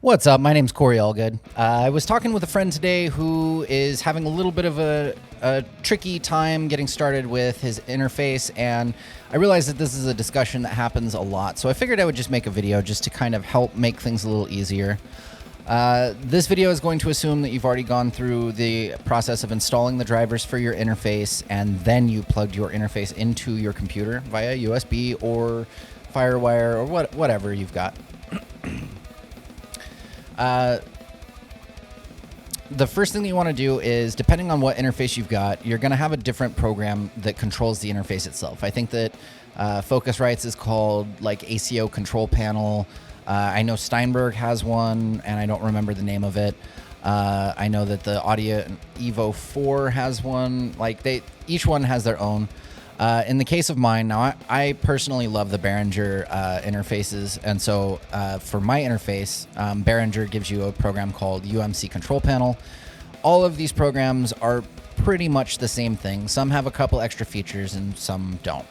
What's up? My name's Corey Allgood. I was talking with a friend today who is having a little bit of a tricky time getting started with his interface, and I realized that this is a discussion that happens a lot, so I figured I would just make a video just to kind of help make things a little easier. This video is going to assume that you've already gone through the process of installing the drivers for your interface, and then you plugged your interface into your computer via USB or FireWire or whatever you've got. The first thing that you want to do is, depending on what interface you've got, you're going to have a different program that controls the interface itself. I think that Focusrite's is called like ACO Control Panel. I know Steinberg has one, and I don't remember the name of it. I know that the Audio Evo 4 has one. Like each one has their own. In the case of mine, now I personally love the Behringer interfaces, and so for my interface, Behringer gives you a program called UMC Control Panel. All of these programs are pretty much the same thing. Some have a couple extra features and some don't.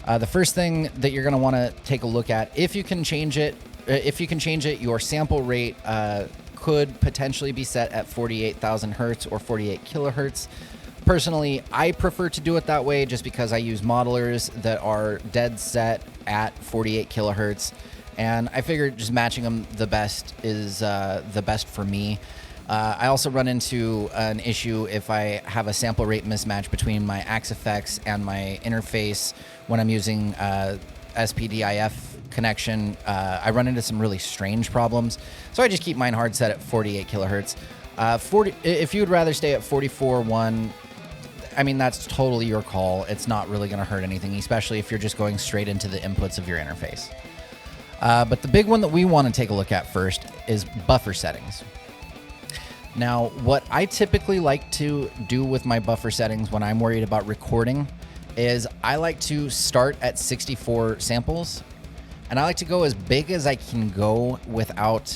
The first thing that you're going to want to take a look at, if you can change it, your sample rate could potentially be set at 48,000 hertz or 48 kilohertz. Personally, I prefer to do it that way just because I use modelers that are dead set at 48 kilohertz, and I figured just matching them the best is the best for me. I also run into an issue if I have a sample rate mismatch between my AXFX and my interface when I'm using SPDIF connection. I run into some really strange problems, so I just keep mine hard set at 48 kilohertz. If you would rather stay at 44.1, I mean, that's totally your call. It's not really going to hurt anything, especially if you're just going straight into the inputs of your interface. But the big one that we want to take a look at first is buffer settings. Now, what I typically like to do with my buffer settings when I'm worried about recording is I like to start at 64 samples, and I like to go as big as I can go without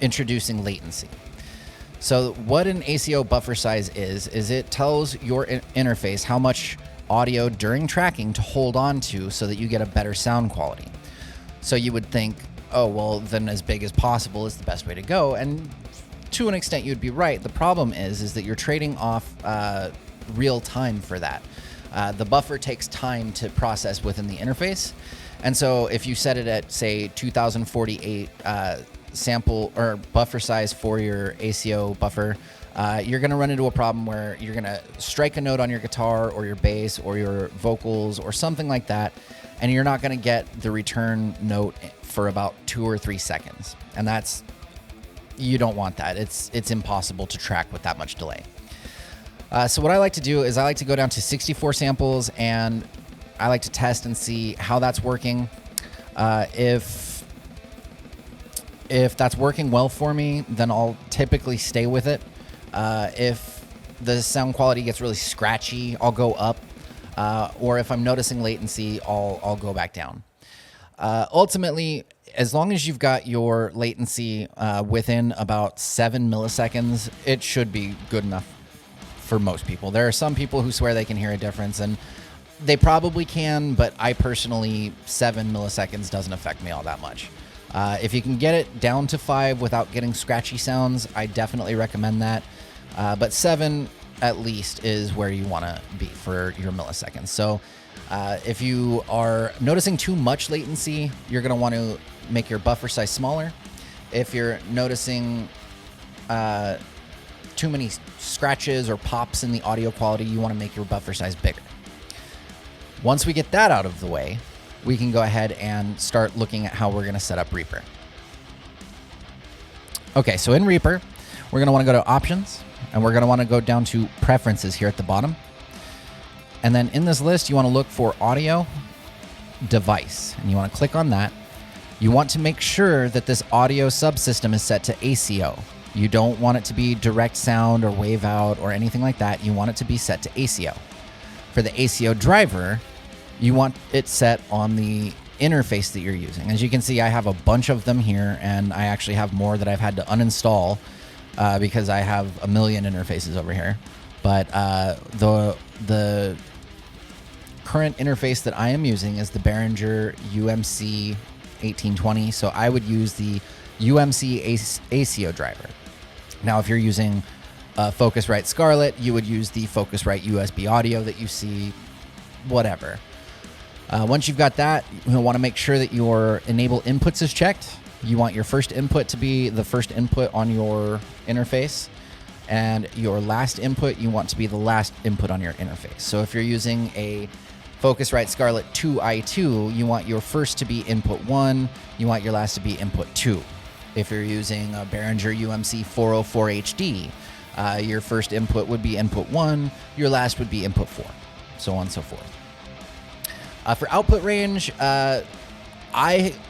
introducing latency. So what an ACO buffer size is it tells your interface how much audio during tracking to hold on to so that you get a better sound quality. So you would think, oh, well, then as big as possible is the best way to go. And to an extent, you'd be right. The problem is that you're trading off real time for that. The buffer takes time to process within the interface. And so if you set it at, say, 2048 sample or buffer size for your ACO buffer, you're going to run into a problem where you're going to strike a note on your guitar or your bass or your vocals or something like that, and you're not going to get the return note for about 2 or 3 seconds. And you don't want that. It's impossible to track with that much delay. So what I like to do is I like to go down to 64 samples, and I like to test and see how that's working. If that's working well for me, then I'll typically stay with it. If the sound quality gets really scratchy, I'll go up. Or if I'm noticing latency, I'll go back down. Ultimately, as long as you've got your latency within about 7 milliseconds, it should be good enough for most people. There are some people who swear they can hear a difference, and they probably can, but I personally, 7 milliseconds doesn't affect me all that much. If you can get it down to 5 without getting scratchy sounds, I definitely recommend that. But 7 at least is where you want to be for your milliseconds. So if you are noticing too much latency, you're going to want to make your buffer size smaller. If you're noticing too many scratches or pops in the audio quality, you want to make your buffer size bigger. Once we get that out of the way, we can go ahead and start looking at how we're going to set up Reaper. Okay, so in Reaper, we're going to want to go to Options, and we're going to want to go down to Preferences here at the bottom. And then in this list, you want to look for Audio Device, and you want to click on that. You want to make sure that this audio subsystem is set to ACO. You don't want it to be direct sound or wave out or anything like that. You want it to be set to ACO. For the ACO driver, you want it set on the interface that you're using. As you can see, I have a bunch of them here, and I actually have more that I've had to uninstall because I have a million interfaces over here. But the current interface that I am using is the Behringer UMC 1820. So I would use the UMC ACO driver. Now, if you're using Focusrite Scarlett, you would use the Focusrite USB audio that you see, whatever. Once you've got that, you'll want to make sure that your enable inputs is checked. You want your first input to be the first input on your interface, and your last input you want to be the last input on your interface. So if you're using a Focusrite Scarlett 2i2, you want your first to be input 1, you want your last to be input 2. If you're using a Behringer UMC 404 HD, your first input would be input 1, your last would be input 4, so on and so forth. For output range, I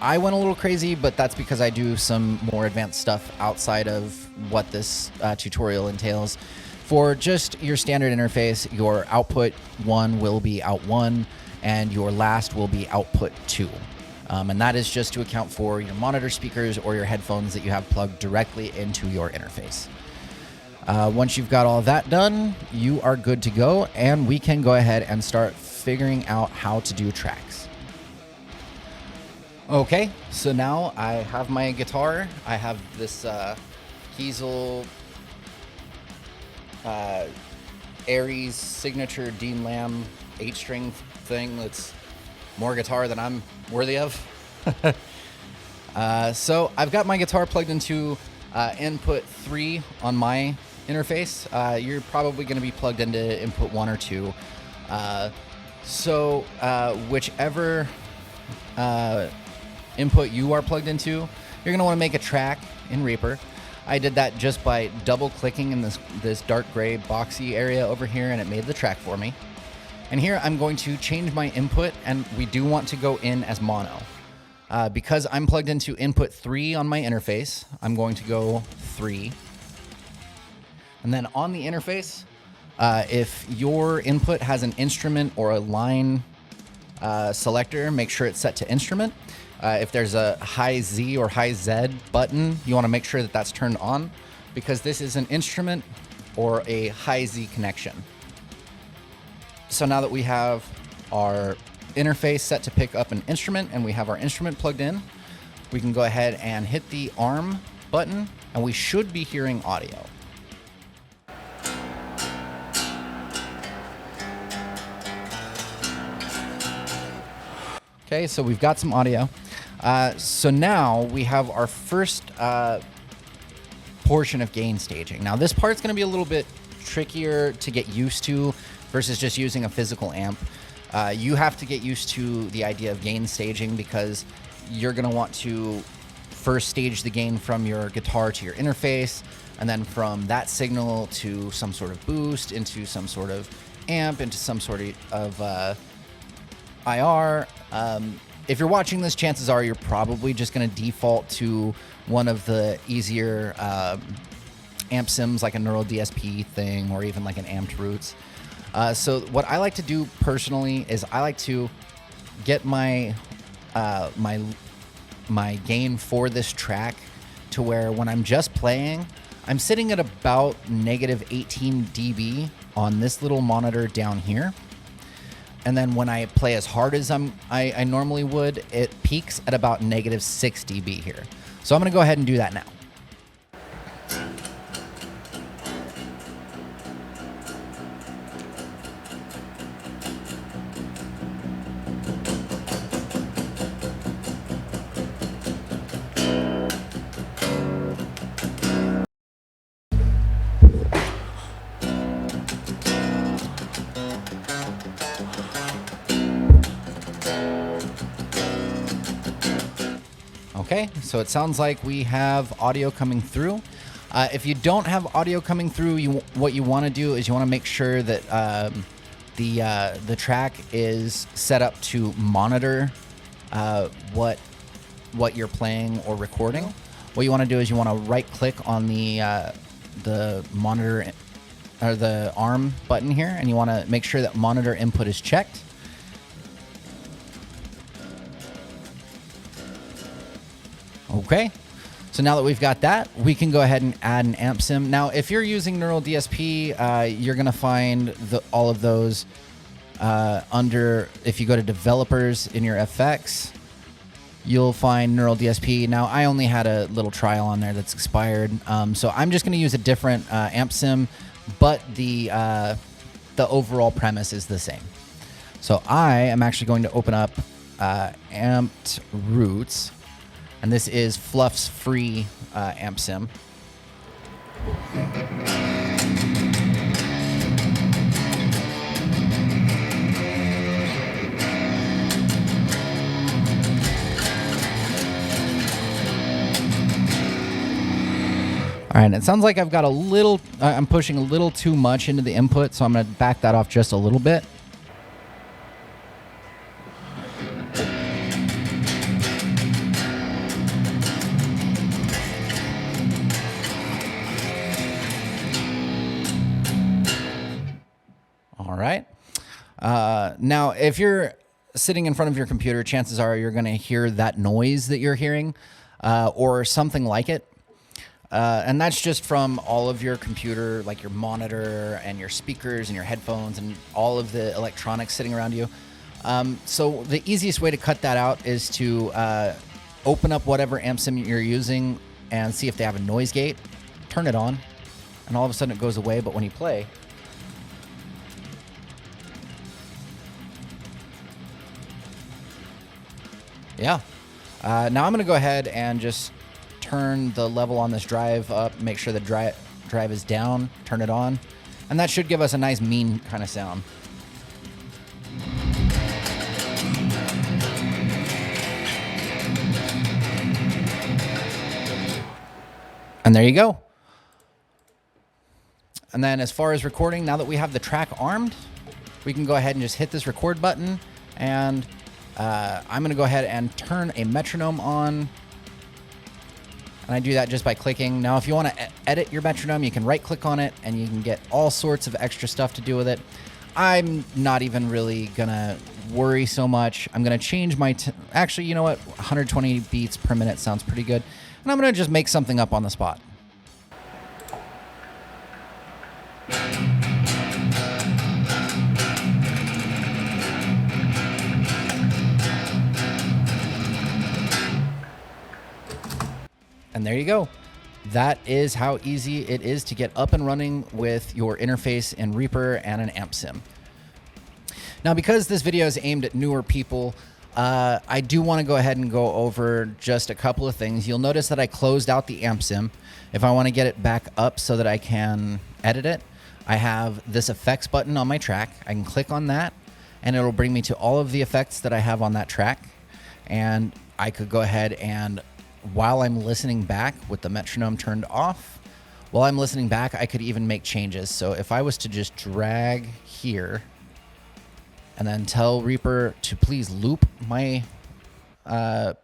went a little crazy, but that's because I do some more advanced stuff outside of what this tutorial entails. For just your standard interface, your output 1 will be out 1, and your last will be output 2. And that is just to account for your monitor speakers or your headphones that you have plugged directly into your interface. Once you've got all that done, you are good to go, and we can go ahead and start figuring out how to do tracks. Okay, so now I have my guitar. I have this Kiesel Aries signature Dean Lamb 8-string thing that's more guitar than I'm worthy of. So I've got my guitar plugged into input 3 on my interface. You're probably going to be plugged into input 1 or 2. So whichever input you are plugged into, you're going to want to make a track in Reaper. I did that just by double clicking in this dark gray boxy area over here, and it made the track for me. And here I'm going to change my input, and we do want to go in as mono. Because I'm plugged into input 3 on my interface, I'm going to go 3. And then on the interface, if your input has an instrument or a line selector, make sure it's set to instrument. If there's a high Z or high Z button, you want to make sure that that's turned on, because this is an instrument or a high Z connection. So now that we have our interface set to pick up an instrument and we have our instrument plugged in, we can go ahead and hit the arm button, and we should be hearing audio. Okay, so we've got some audio. So now we have our first portion of gain staging. Now this part's going to be a little bit trickier to get used to versus just using a physical amp. You have to get used to the idea of gain staging, because you're going to want to first stage the gain from your guitar to your interface, and then from that signal to some sort of boost, into some sort of amp, into some sort of IR. If you're watching this, chances are you're probably just going to default to one of the easier amp sims, like a Neural DSP thing, or even like an Amped Roots. So what I like to do personally is I like to get my my gain for this track to where when I'm just playing, I'm sitting at about -18 dB on this little monitor down here. And then when I play as hard as I normally would, it peaks at about -6 dB here. So I'm going to go ahead and do that now. Okay, so it sounds like we have audio coming through. If you don't have audio coming through, what you want to do is you want to make sure that the track is set up to monitor what you're playing or recording. What you want to do is you want to right-click on the monitor or the arm button here, and you want to make sure that monitor input is checked. Okay, so now that we've got that, we can go ahead and add an amp sim. Now, if you're using Neural DSP, you're going to find all of those under, if you go to developers in your FX, you'll find Neural DSP. Now, I only had a little trial on there that's expired, so I'm just going to use a different amp sim, but the overall premise is the same. So I am actually going to open up Amped Roots, and this is Fluff's free amp sim. All right, it sounds like I've got a little, I'm pushing a little too much into the input, so I'm going to back that off just a little bit. All right. Now, if you're sitting in front of your computer, chances are you're going to hear that noise that you're hearing or something like it. And that's just from all of your computer, like your monitor and your speakers and your headphones and all of the electronics sitting around you. So the easiest way to cut that out is to open up whatever amp sim you're using and see if they have a noise gate, turn it on, and all of a sudden it goes away. But when you play, yeah. Now I'm going to go ahead and just turn the level on this drive up, make sure the drive is down, turn it on, and that should give us a nice mean kind of sound. And there you go. And then as far as recording, now that we have the track armed, we can go ahead and just hit this record button, and I'm going to go ahead and turn a metronome on. And I do that just by clicking. Now, if you want to edit your metronome, you can right-click on it, and you can get all sorts of extra stuff to do with it. I'm not even really going to worry so much. I'm going to change my... Actually, you know what? 120 beats per minute sounds pretty good. And I'm going to just make something up on the spot. And there you go. That is how easy it is to get up and running with your interface in Reaper and an amp sim. Now, because this video is aimed at newer people, I do want to go ahead and go over just a couple of things. You'll notice that I closed out the amp sim. If I want to get it back up so that I can edit it, I have this effects button on my track. I can click on that, and it'll bring me to all of the effects that I have on that track. And I could go ahead and, while I'm listening back with the metronome turned off, while I'm listening back, I could even make changes. So if I was to just drag here and then tell Reaper to please loop my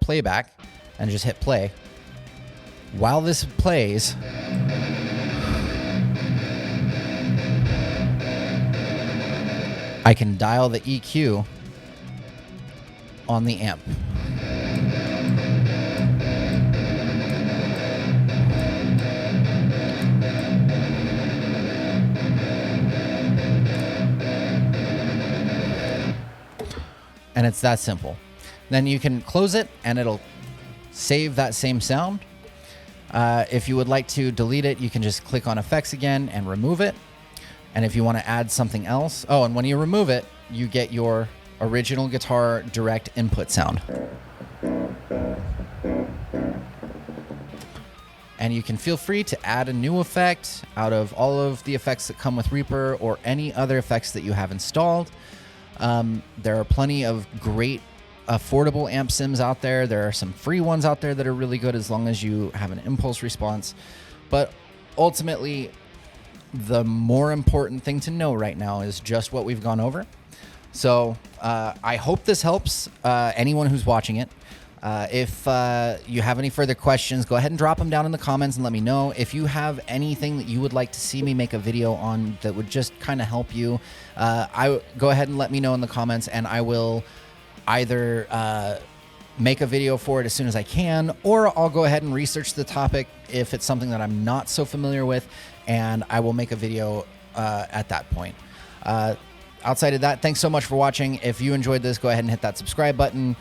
playback and just hit play, while this plays, I can dial the EQ on the amp. And it's that simple. Then you can close it and it'll save that same sound. If you would like to delete it, you can just click on effects again and remove it. And if you want to add something else, oh, and when you remove it, you get your original guitar direct input sound. And you can feel free to add a new effect out of all of the effects that come with Reaper or any other effects that you have installed. There are plenty of great affordable amp sims out there. There are some free ones out there that are really good as long as you have an impulse response. But ultimately, the more important thing to know right now is just what we've gone over. So I hope this helps anyone who's watching it. If you have any further questions, go ahead and drop them down in the comments and let me know. If you have anything that you would like to see me make a video on that would just kind of help you, go ahead and let me know in the comments, and I will either make a video for it as soon as I can, or I'll go ahead and research the topic if it's something that I'm not so familiar with, and I will make a video at that point. Outside of that, thanks so much for watching. If you enjoyed this, go ahead and hit that subscribe button.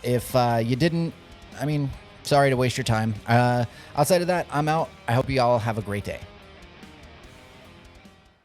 If you didn't, I mean, sorry to waste your time. Outside of that, I'm out. I hope you all have a great day.